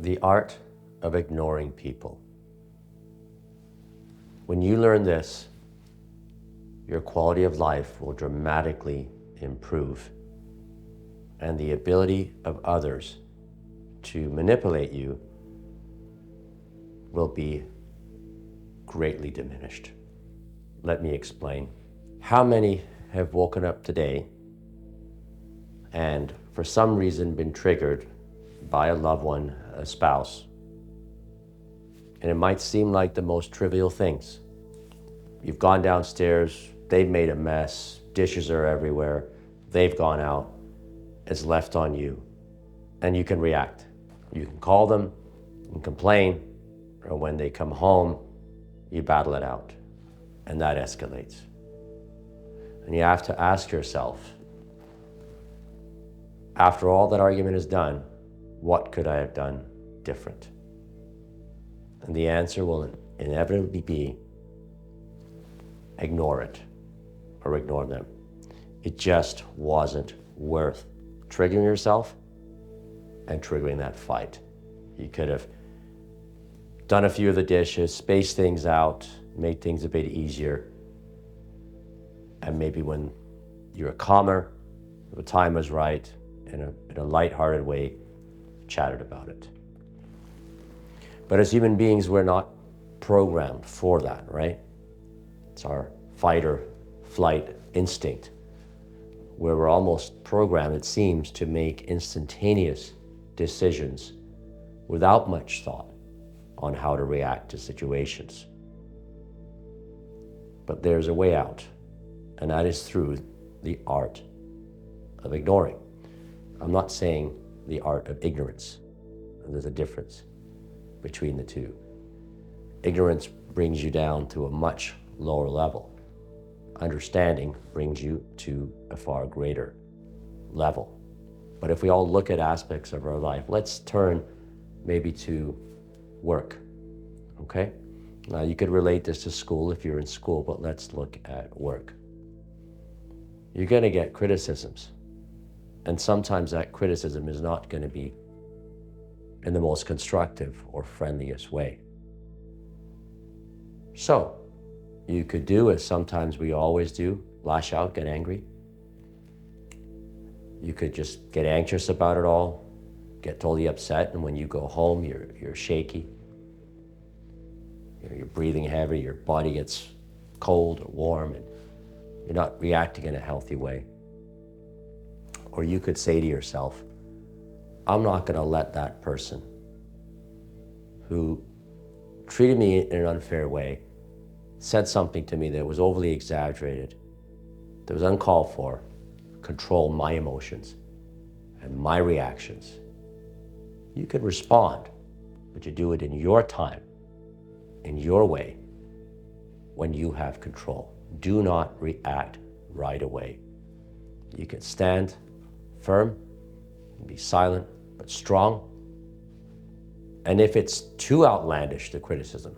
The art of ignoring people. When you learn this, your quality of life will dramatically improve, and the ability of others to manipulate you will be greatly diminished. Let me explain. How many have woken up today and for some reason been triggered by a loved one, a spouse? And it might seem like the most trivial things. You've gone downstairs, they've made a mess, dishes are everywhere, they've gone out, it's left on you, and you can react. You can call them and complain, or when they come home, you battle it out, and that escalates. And you have to ask yourself, after all that argument is done, what could I have done different? And the answer will inevitably be ignore it or ignore them. It just wasn't worth triggering yourself and triggering that fight. You could have done a few of the dishes, spaced things out, made things a bit easier. And maybe when you're calmer, the time was right, in a lighthearted way, chatted about it. But as human beings, we're not programmed for that, right? It's our fight or flight instinct, where we're almost programmed, it seems, to make instantaneous decisions without much thought on how to react to situations. But there's a way out, and that is through the art of ignoring. I'm not saying the art of ignorance. There's a difference between the two. Ignorance brings you down to a much lower level. Understanding brings you to a far greater level. But if we all look at aspects of our life, let's turn maybe to work, okay? Now you could relate this to school if you're in school, but let's look at work. You're gonna get criticisms. And sometimes that criticism is not gonna be in the most constructive or friendliest way. So, you could do as sometimes we always do, lash out, get angry. You could just get anxious about it all, get totally upset, and when you go home, you're shaky. You're breathing heavy, your body gets cold or warm, and you're not reacting in a healthy way. Or you could say to yourself, I'm not gonna let that person who treated me in an unfair way, said something to me that was overly exaggerated, that was uncalled for, control my emotions and my reactions. You could respond, but you do it in your time, in your way, when you have control. Do not react right away. You can stand firm, be silent, but strong. And if it's too outlandish, the criticism,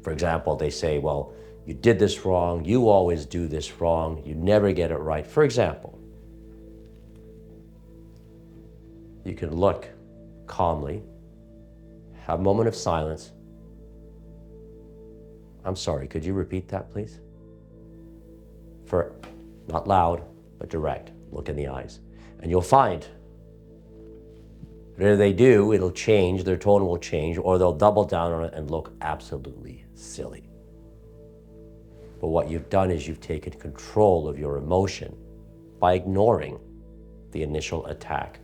for example, they say, well, you did this wrong, you always do this wrong, you never get it right. For example, you can look calmly, have a moment of silence. I'm sorry, could you repeat that, please? Not loud, but direct, look in the eyes. And you'll find whatever they do, it'll change, their tone will change, or they'll double down on it and look absolutely silly. But what you've done is you've taken control of your emotion by ignoring the initial attack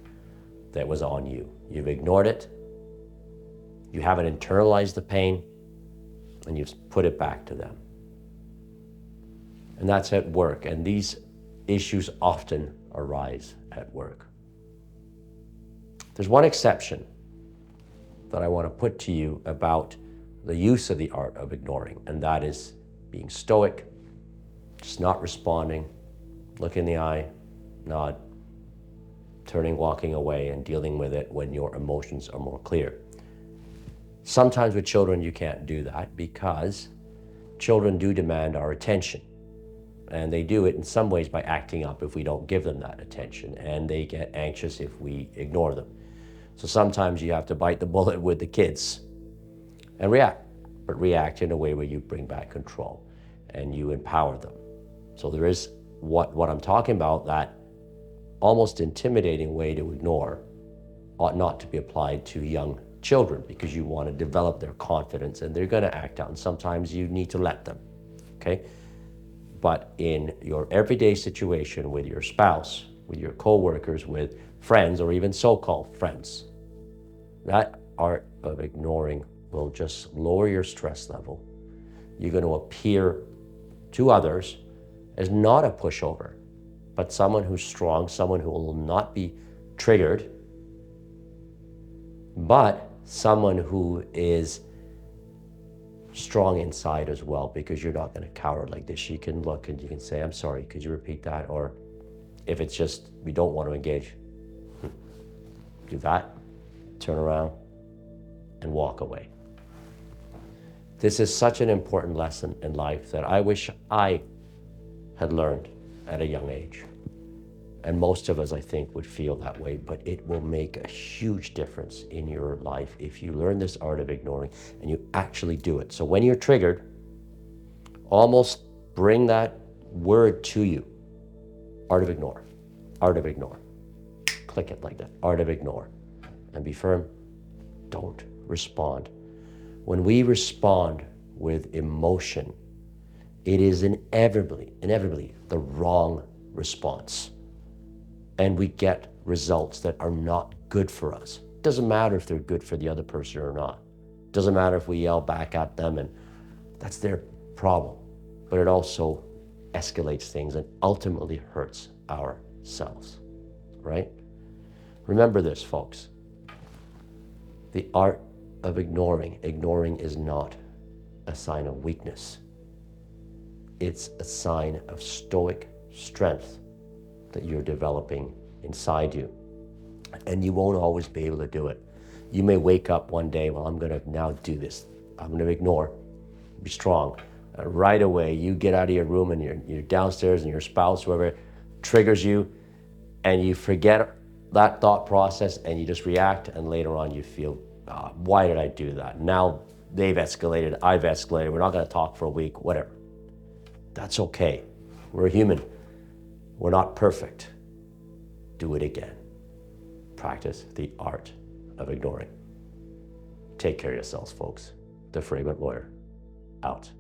that was on you. You've ignored it, you haven't internalized the pain, and you've put it back to them. And that's at work, and these issues often arise at work. There's one exception that I want to put to you about the use of the art of ignoring, and that is being stoic, just not responding, look in the eye, nod, turning, walking away, and dealing with it when your emotions are more clear. Sometimes with children you can't do that because children do demand our attention. And they do it in some ways by acting up if we don't give them that attention, and they get anxious if we ignore them. So sometimes you have to bite the bullet with the kids and react, but react in a way where you bring back control and you empower them. So there is what I'm talking about, that almost intimidating way to ignore ought not to be applied to young children, because you want to develop their confidence and they're going to act out, and sometimes you need to let them, okay? But in your everyday situation with your spouse, with your co-workers, with friends, or even so-called friends, that art of ignoring will just lower your stress level. You're going to appear to others as not a pushover, but someone who's strong, someone who will not be triggered, but someone who is strong inside as well, because you're not going to cower like this. You can look and you can say, I'm sorry, could you repeat that? Or if it's just, we don't want to engage, do that, turn around and walk away. This is such an important lesson in life that I wish I had learned at a young age. And most of us, I think, would feel that way, but it will make a huge difference in your life if you learn this art of ignoring and you actually do it. So when you're triggered, almost bring that word to you. Art of ignore. Art of ignore. Click it like that. Art of ignore. And be firm. Don't respond. When we respond with emotion, it is inevitably the wrong response. And we get results that are not good for us. It doesn't matter if they're good for the other person or not. It doesn't matter if we yell back at them, and that's their problem. But it also escalates things and ultimately hurts ourselves, right? Remember this, folks. The art of ignoring is not a sign of weakness. It's a sign of stoic strength that you're developing inside you. And you won't always be able to do it. You may wake up one day, well, I'm gonna now do this. I'm gonna ignore, be strong. Right away, you get out of your room and you're downstairs, and your spouse, whoever, triggers you, and you forget that thought process and you just react, and later on you feel, why did I do that? Now they've escalated, I've escalated, we're not gonna talk for a week, whatever. That's okay. We're human. We're not perfect. Do it again. Practice the art of ignoring. Take care of yourselves, folks. The Fragrant Lawyer, out.